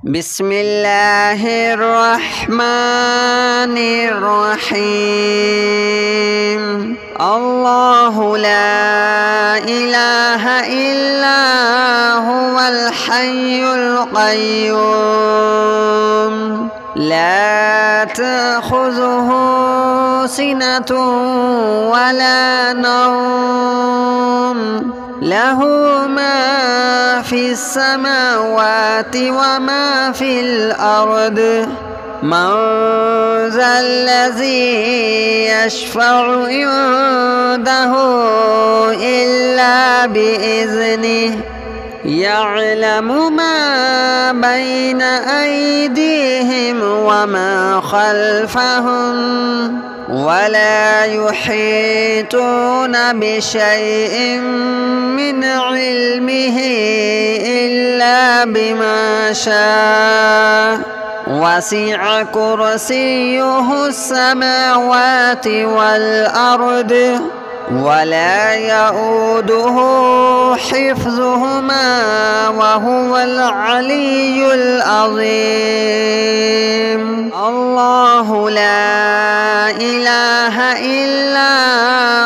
بسم الله الرحمن الرحيم. الله لا إله إلا هو الحي القيوم لا تأخذه سنة ولا نوم له ما في السماوات وما في الأرض من ذا الذي يشفع عنده إلا بإذنه يعلم ما بين أيديهم وما خلفهم ولا يحيطون بشيء من علمه إلا بما شاء وسع كرسيه السماوات والأرض ولا يؤوده حفظهما وهو العلي العظيم. الله لا إله إلا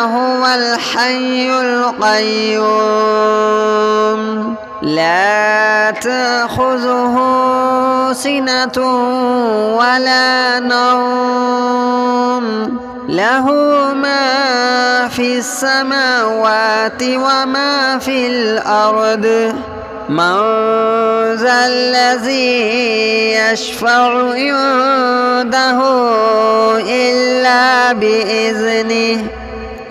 هو الحي القيوم لا تأخذه سنة ولا نوم له ما في السماوات وما في الأرض من ذا الذي يشفع عنده إلا بإذنه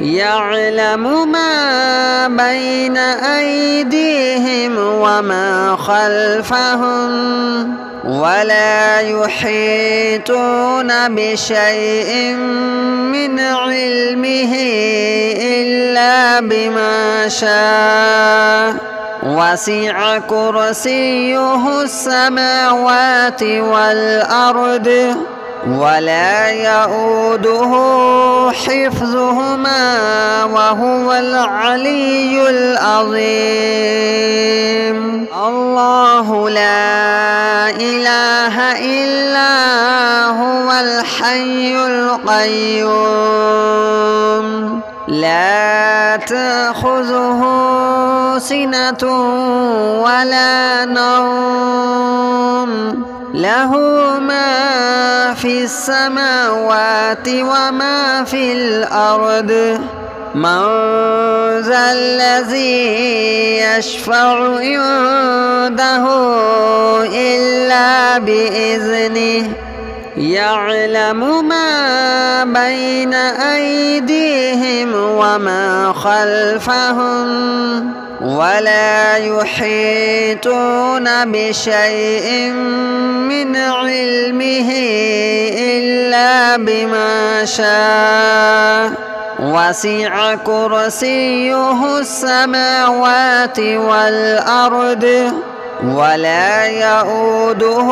يعلم ما بين أيديهم وما خلفهم ولا يحيطون بشيء من علمه إلا بما شاء وسع كرسيه السماوات والأرض ولا يؤوده حفظهما وهو العلي العظيم. الله لا إله إلا هو الحي القيوم لا تأخذه سنة ولا نوم له ما في السماوات وما في الأرض من ذا الذي يشفع عنده إلا بإذنه يعلم ما بين أيديهم وما خلفهم ولا يحيطون بشيء من علمه إلا بما شاء وسع كرسيه السماوات والأرض ولا يؤوده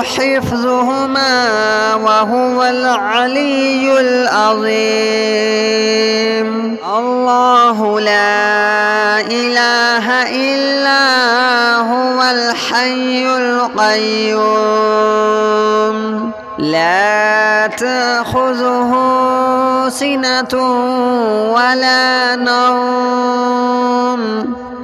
حفظهما وهو العلي العظيم. الله لا إله إلا هو الحي القيوم لا تأخذه سنة ولا نوم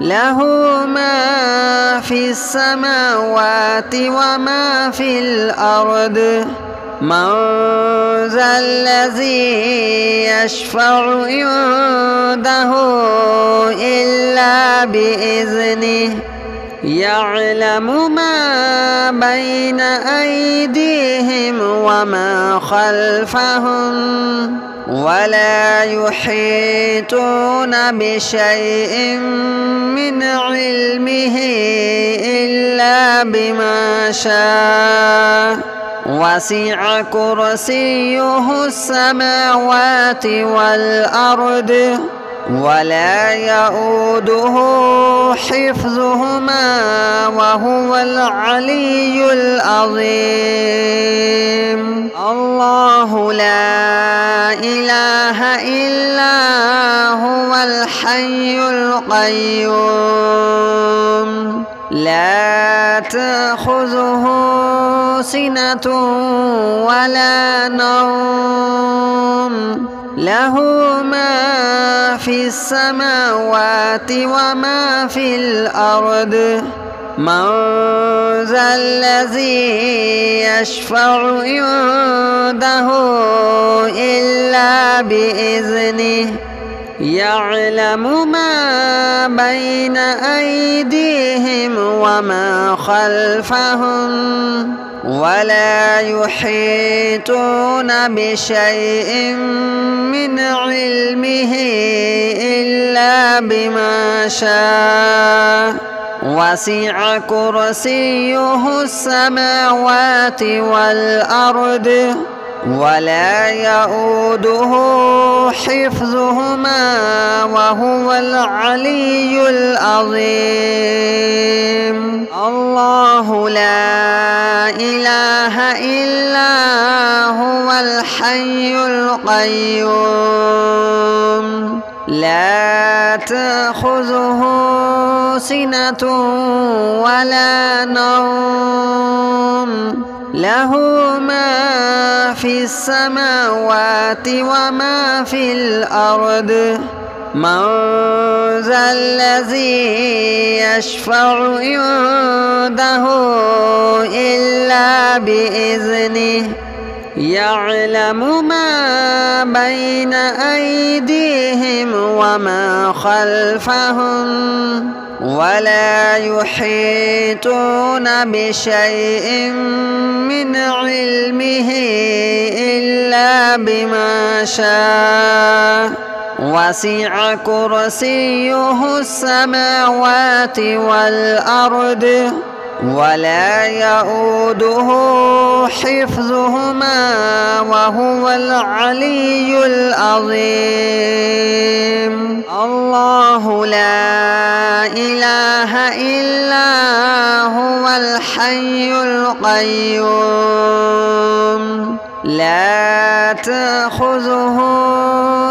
له ما في السماوات وما في الأرض من ذا الذي يشفع عنده إلا بإذنه يعلم ما بين أيديهم وما خلفهم ولا يحيطون بشيء من علمه إلا بما شاء وسع كرسيه السماوات والأرض ولا يؤوده حفظهما وهو العلي العظيم. الله لا إله إلا هو الحي القيوم لا تأخذه تأخذه سنة ولا نوم له ما في السماوات وما في الأرض من ذا الذي يشفع عنده إلا بإذنه يعلم ما بين أيديهم وما خلفهم ولا يحيطون بشيء من علمه إلا بما شاء وسع كرسيه السماوات والأرض ولا يؤوده حفظهما وهو العلي العظيم الله لا إله إلا هو الحي القيوم لا تأخذه سنة ولا نوم له ما في السماوات وما في الأرض من ذا الذي يشفع عنده إلا بإذنه يعلم ما بين أيديهم وما خلفهم ولا يحيطون بشيء من علمه إلا بما شاء وسع كرسيه السماوات والأرض ولا يؤوده حفظهما وهو العلي العظيم الله لا إله إلا هو الحي القيوم لا تأخذه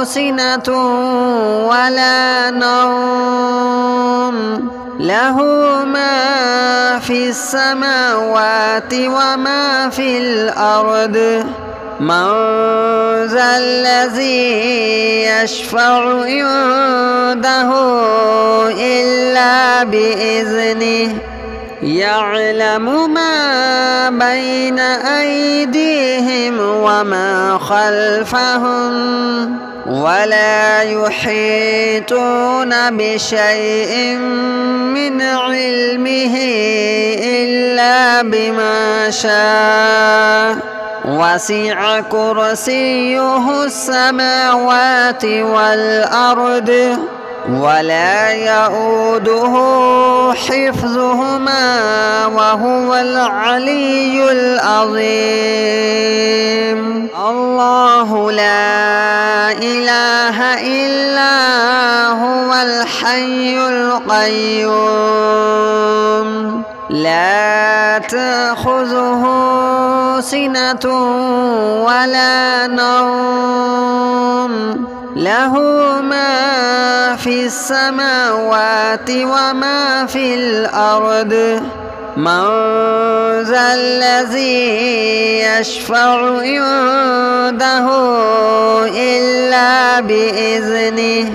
سنة ولا نوم له ما في السماوات وما في الأرض من ذا الذي يشفع عنده إلا بإذنه يعلم ما بين أيديهم وما خلفهم ولا يحيطون بشيء من علمه إلا بما شاء وسع كرسيه السماوات والأرض ولا يؤوده حفظهما وهو العلي العظيم الله لا إله إلا هو الحي القيوم لا تأخذه سنة ولا نوم له ما في السماوات وما في الأرض من ذا الذي يشفع عنده إلا بإذنه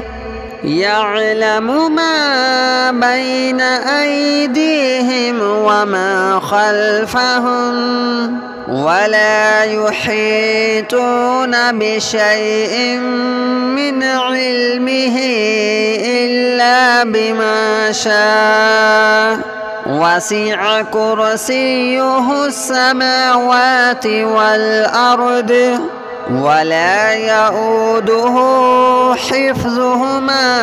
يعلم ما بين أيديهم وما خلفهم ولا يحيطون بشيء من علمه إلا بما شاء وسع كرسيه السماوات والأرض ولا يؤوده حفظهما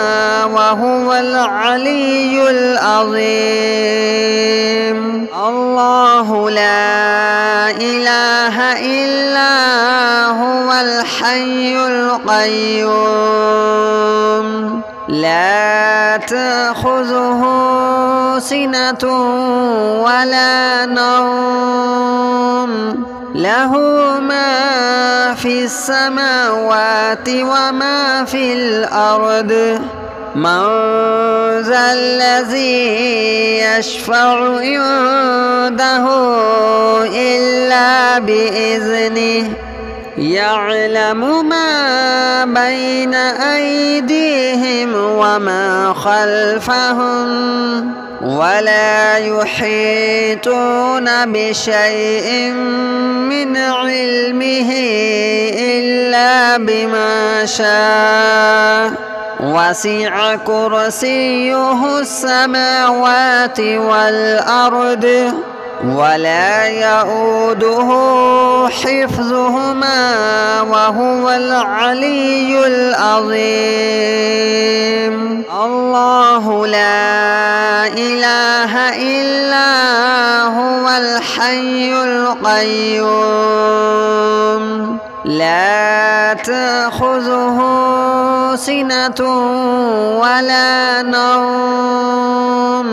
وهو العلي العظيم الله لا إله إلا هو الحي القيوم لا تأخذه سنة ولا نوم له ما في السماوات وما في الأرض من ذا الذي يشفع عنده إلا بإذنه يعلم ما بين أيديهم وما خلفهم ولا يحيطون بشيء من علمه إلا بما شاء وسع كرسيه السماوات والأرض ولا يؤوده حفظهما وهو العلي العظيم. الله لا إله إلا هو الحي القيوم لا تأخذه سنة ولا نوم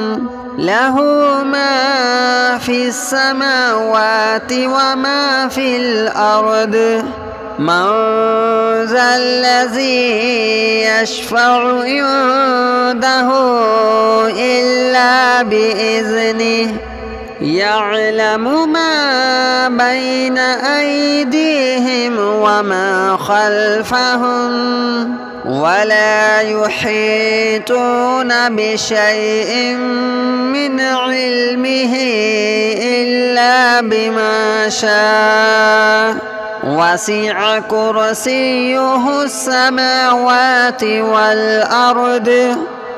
له ما في السماوات وما في الأرض من ذا الذي يشفع عنده إلا بإذنه يعلم ما بين أيديهم وما خلفهم ولا يحيطون بشيء من علمه إلا بما شاء وسع كرسيه السماوات والأرض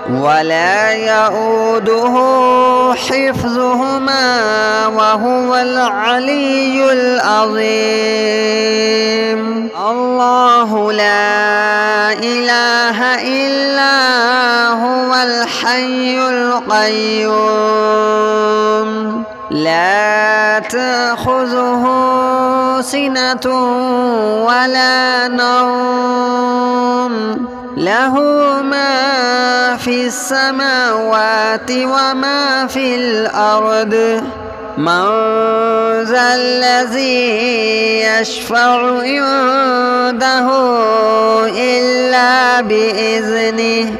ولا يؤوده حفظهما وهو العلي العظيم. الله لا إله إلا هو الحي القيوم لا تأخذه سنة ولا نوم له ما في السماوات وما في الأرض من ذا الذي يشفع عنده إلا بإذنه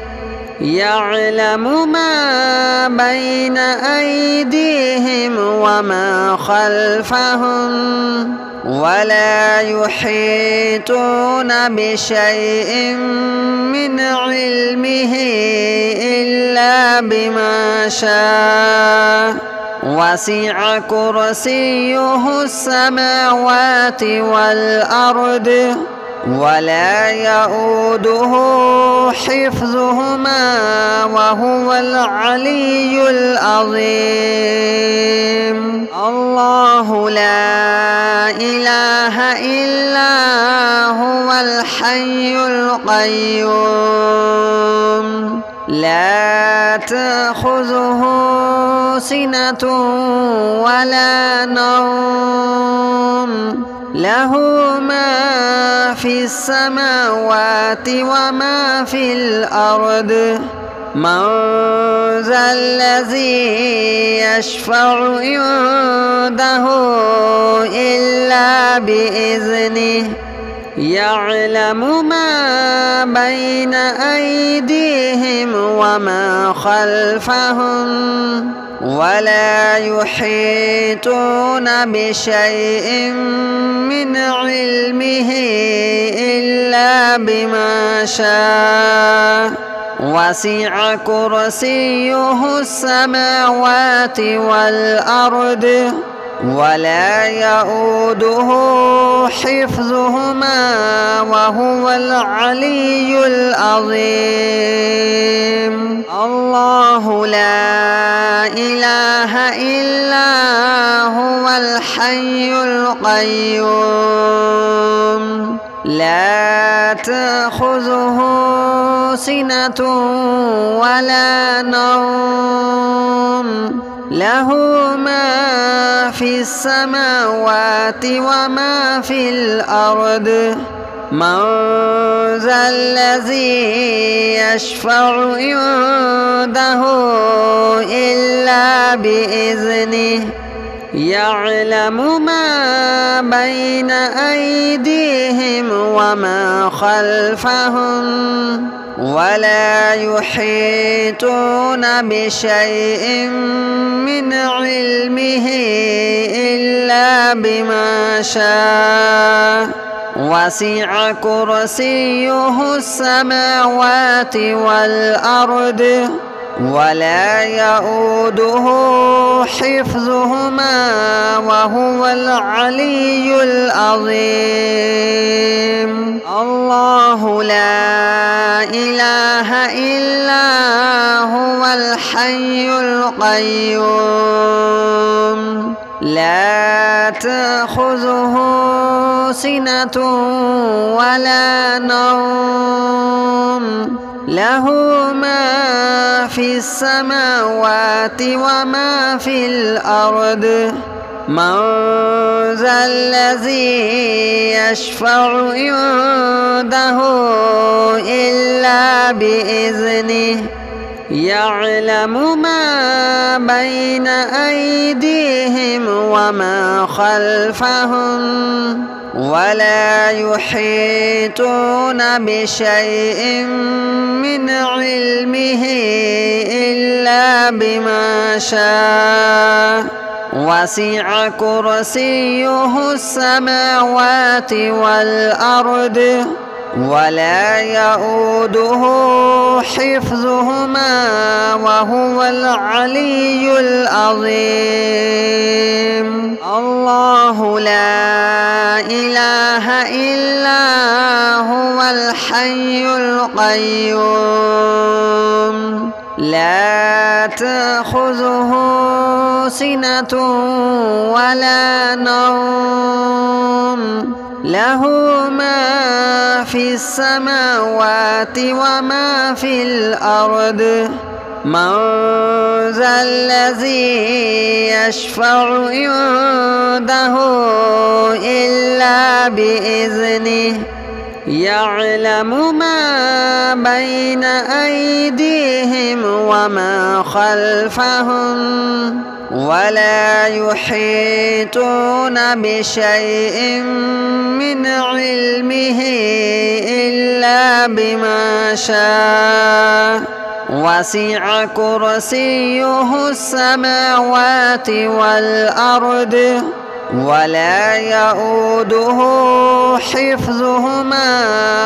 يعلم ما بين أيديهم وما خلفهم ولا يحيطون بشيء من علمه إلا بما شاء وسع كرسيه السماوات والأرض ولا يؤوده حفظهما وهو العلي العظيم. الله لا إله إلا هو الحي القيوم لا تأخذه سنة ولا نوم له ما في السماوات وما في الأرض من ذا الذي يشفع عنده إلا بإذنه يعلم ما بين أيديهم وما خلفهم ولا يحيطون بشيء من علمه إلا بما شاء وسع كرسيه السماوات والأرض ولا يؤوده حفظهما وهو العلي العظيم. الله لا إله إلا هو الحي القيوم لا تأخذه سنة ولا نوم له ما في السماوات وما في الأرض من ذا الذي يشفع عنده إلا بإذنه يعلم ما بين أيديهم وما خلفهم ولا يحيطون بشيء من علمه إلا بما شاء وسع كرسيه السماوات والأرض ولا يؤوده حفظهما وهو العلي العظيم. الله لا إله إلا هو الحي القيوم لا تأخذه سنة ولا نوم له ما في السماوات وما في الأرض من ذا الذي يشفع عنده إلا بإذنه يعلم ما بين أيديهم وما خلفهم ولا يحيطون بشيء من علمه إلا بما شاء وسع كرسيه السماوات والأرض ولا يؤوده حفظهما وهو العلي العظيم. الله لا إله إلا هو الحي القيوم لا تأخذه سنة ولا نوم له ما في السماوات وما في الأرض من ذا الذي يشفع عنده إلا بإذنه يعلم ما بين أيديهم وما خلفهم ولا يحيطون بشيء من علمه إلا بما شاء وسع كرسيه السماوات والأرض ولا يؤوده حفظهما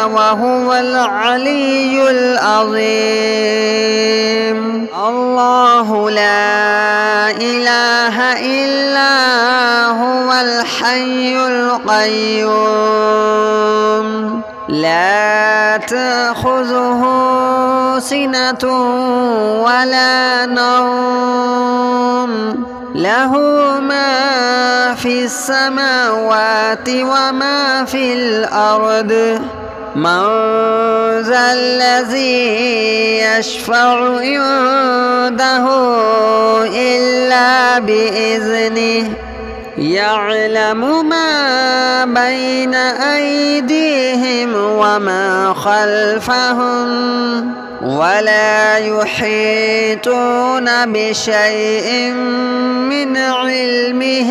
وهو العلي العظيم. الله لا إله إلا هو الحي القيوم لا تأخذه سنة ولا نوم له ما في السماوات وما في الأرض من ذا الذي يشفع عنده إلا بإذنه يعلم ما بين أيديهم وما خلفهم ولا يحيطون بشيء من علمه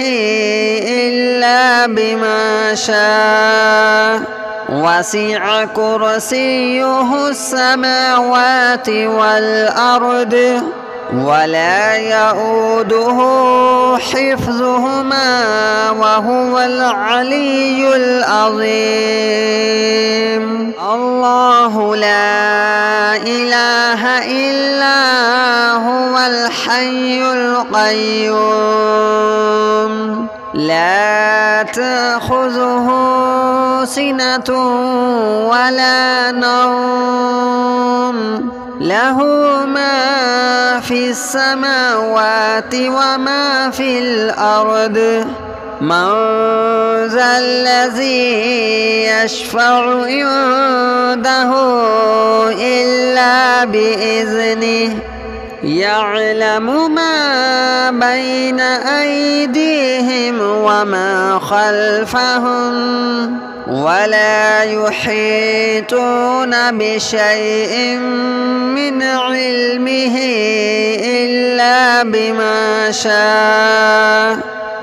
إلا بما شاء وسع كرسيه السماوات والأرض ولا يؤوده حفظهما وهو العلي العظيم. الله لا إله إلا هو الحي القيوم لا تأخذه سنة ولا نوم له ما في السماوات وما في الأرض من ذا الذي يشفع عنده إلا بإذنه يعلم ما بين أيديهم وما خلفهم ولا يحيطون بشيء من علمه إلا بما شاء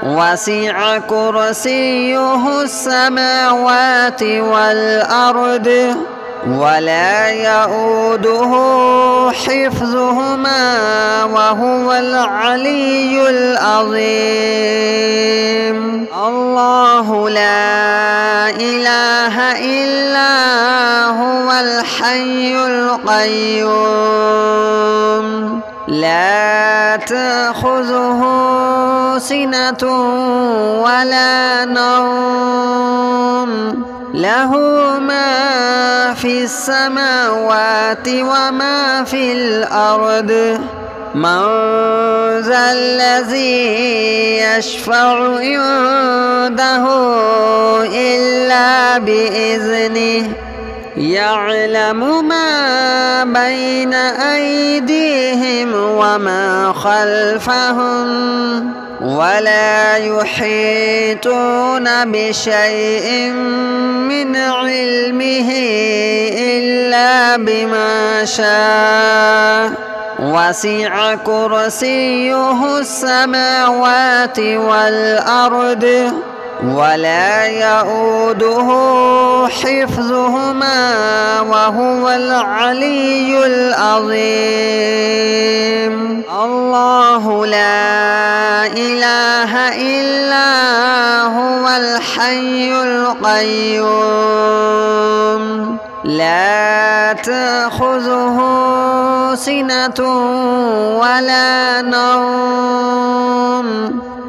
وسع كرسيه السماوات والأرض ولا يؤوده حفظهما وهو العلي العظيم. الله لا إله إلا هو الحي القيوم لا تأخذه سنة ولا نوم له ما في السماوات وما في الأرض من ذا الذي يشفع عنده إلا بإذنه يعلم ما بين أيديهم وما خلفهم ولا يحيطون بشيء من علمه إلا بما شاء وسع كرسيه السماوات والأرض ولا يؤوده حفظهما وهو العلي العظيم. الله لا إله إلا هو الحي القيوم لا تأخذه سنة ولا نوم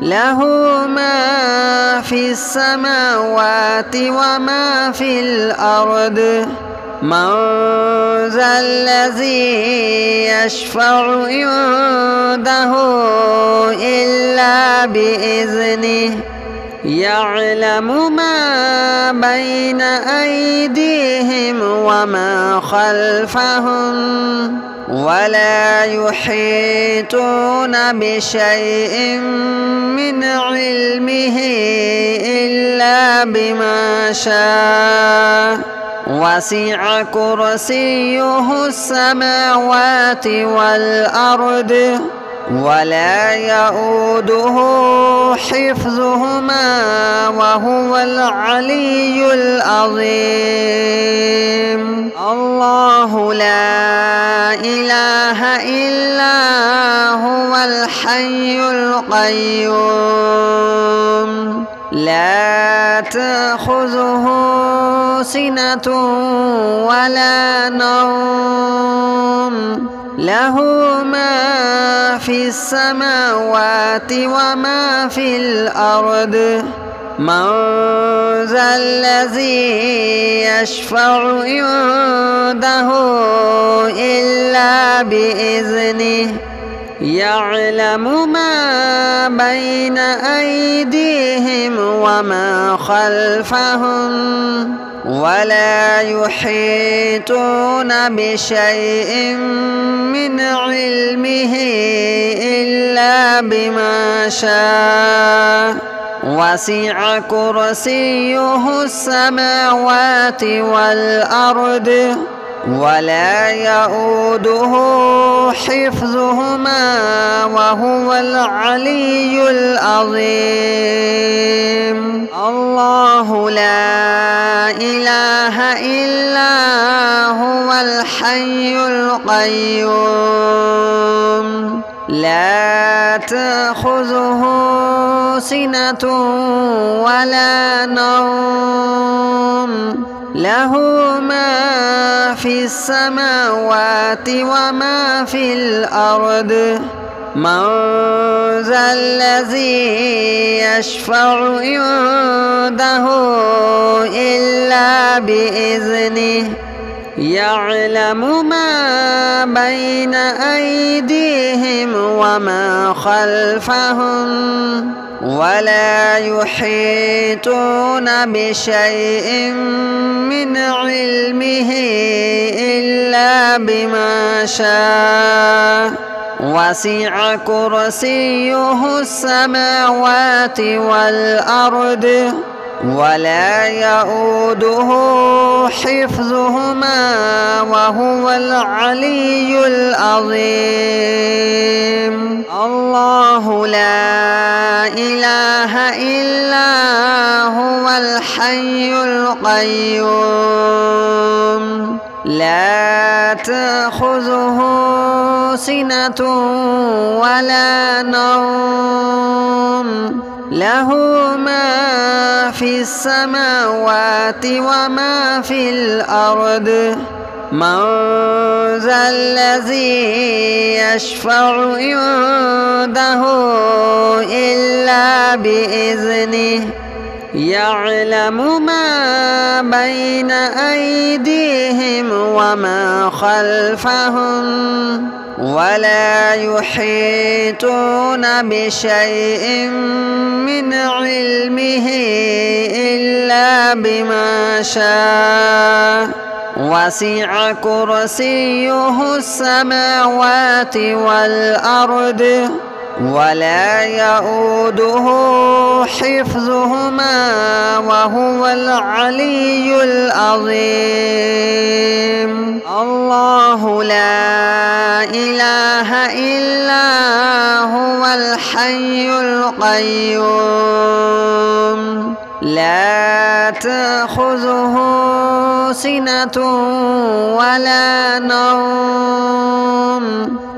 له ما في السماوات وما في الأرض من ذا الذي يشفع عنده إلا بإذنه يعلم ما بين أيديهم وما خلفهم ولا يحيطون بشيء من علمه إلا بما شاء وسع كرسيه السماوات والأرض ولا يؤوده حفظهما وهو العلي العظيم. الله لا إله إلا هو الحي القيوم لا تأخذه سنة ولا نوم له ما في السماوات وما في الأرض من ذا الذي يشفع عنده إلا بإذنه يعلم ما بين أيديهم وما خلفهم ولا يحيطون بشيء من علمه إلا بما شاء وسع كرسيه السماوات والأرض ولا يؤوده حفظهما وهو العلي العظيم. الله لا إله إلا هو الحي القيوم لا تأخذه سنة ولا نوم له ما في السماوات وما في الأرض من ذا الذي يشفع عنده إلا بإذنه يعلم ما بين أيديهم وما خلفهم ولا يحيطون بشيء من علمه إلا بما شاء وسع كرسيه السماوات والأرض ولا يؤوده حفظهما وهو العلي العظيم. الله لا إله إلا هو الحي القيوم لا تأخذه سنة ولا نوم له ما في السماوات وما في الأرض من ذا الذي يشفع عنده إلا بإذنه يعلم ما بين أيديهم وما خلفهم ولا يحيطون بشيء من علمه إلا بما شاء وسع كرسيه السماوات والأرض ولا يؤوده حفظهما وهو العلي العظيم. الله لا إله إلا هو الحي القيوم لا تأخذه سنة ولا نوم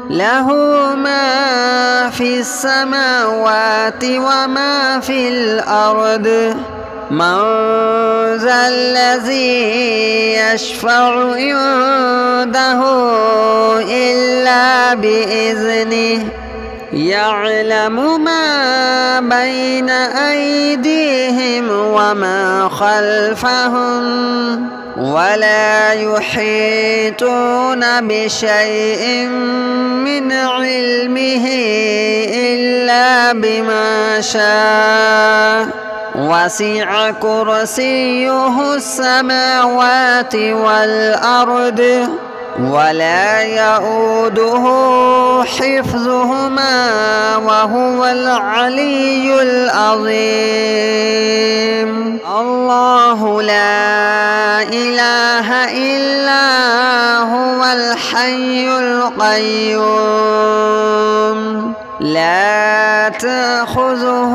له ما في السماوات وما في الأرض من ذا الذي يشفع عنده إلا بإذنه يعلم ما بين أيديهم وما خلفهم ولا يحيطون بشيء من علمه إلا بما شاء وسع كرسيه السماوات والأرض ولا يؤوده حفظهما وهو العلي العظيم. الله لا إله إلا هو الحي القيوم لا تأخذه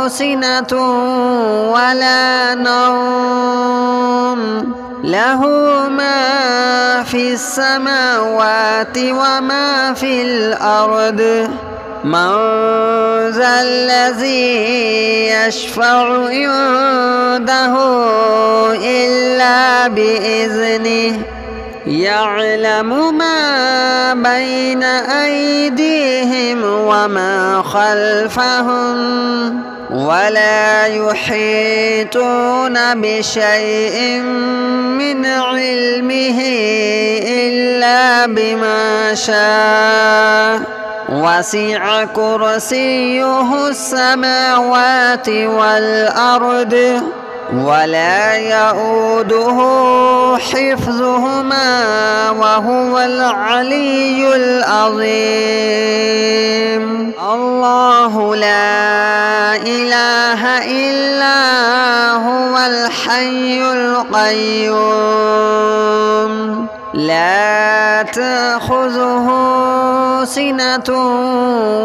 سنة ولا نوم له ما في السماوات وما في الأرض من ذا الذي يشفع عنده إلا بإذنه يعلم ما بين أيديهم وما خلفهم ولا يحيطون بشيء من علمه إلا بما شاء وسع كرسيه السماوات والأرض ولا يؤوده حفظهما وهو العلي العظيم. الله لا إله إلا هو الحي القيوم لا تأخذه سنة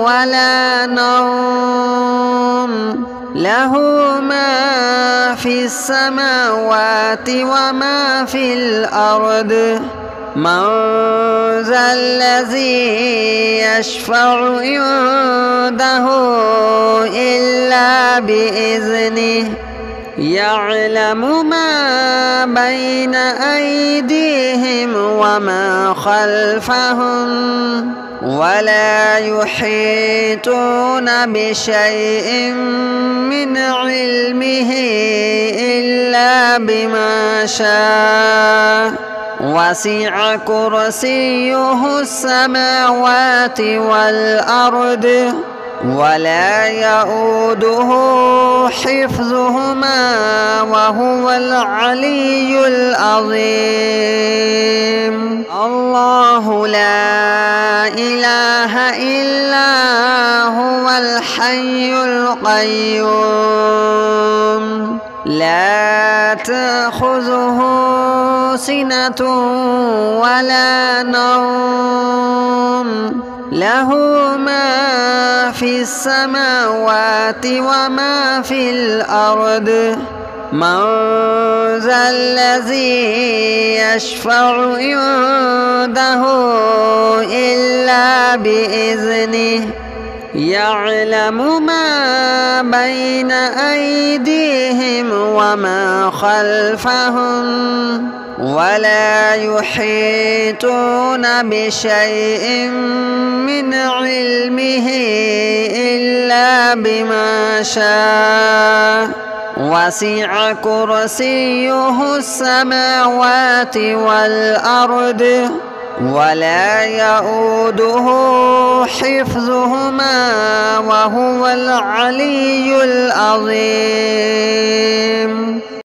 ولا نوم له ما في السماوات وما في الأرض من ذا الذي يشفع عنده إلا بإذنه يعلم ما بين أيديهم وما خلفهم ولا يحيطون بشيء من علمه إلا بما شاء وسع كرسيه السماوات والأرض ولا يؤوده حفظهما وهو العلي العظيم. الله لا إله إلا هو الحي القيوم لا تأخذه سنة ولا نوم له ما في السماوات وما في الأرض من ذا الذي يشفع عنده إلا بإذنه يعلم ما بين أيديهم وما خلفهم ولا يحيطون بشيء من علمه إلا بما شاء وسع كرسيه السماوات والأرض ولا يؤوده حفظهما وهو العلي العظيم.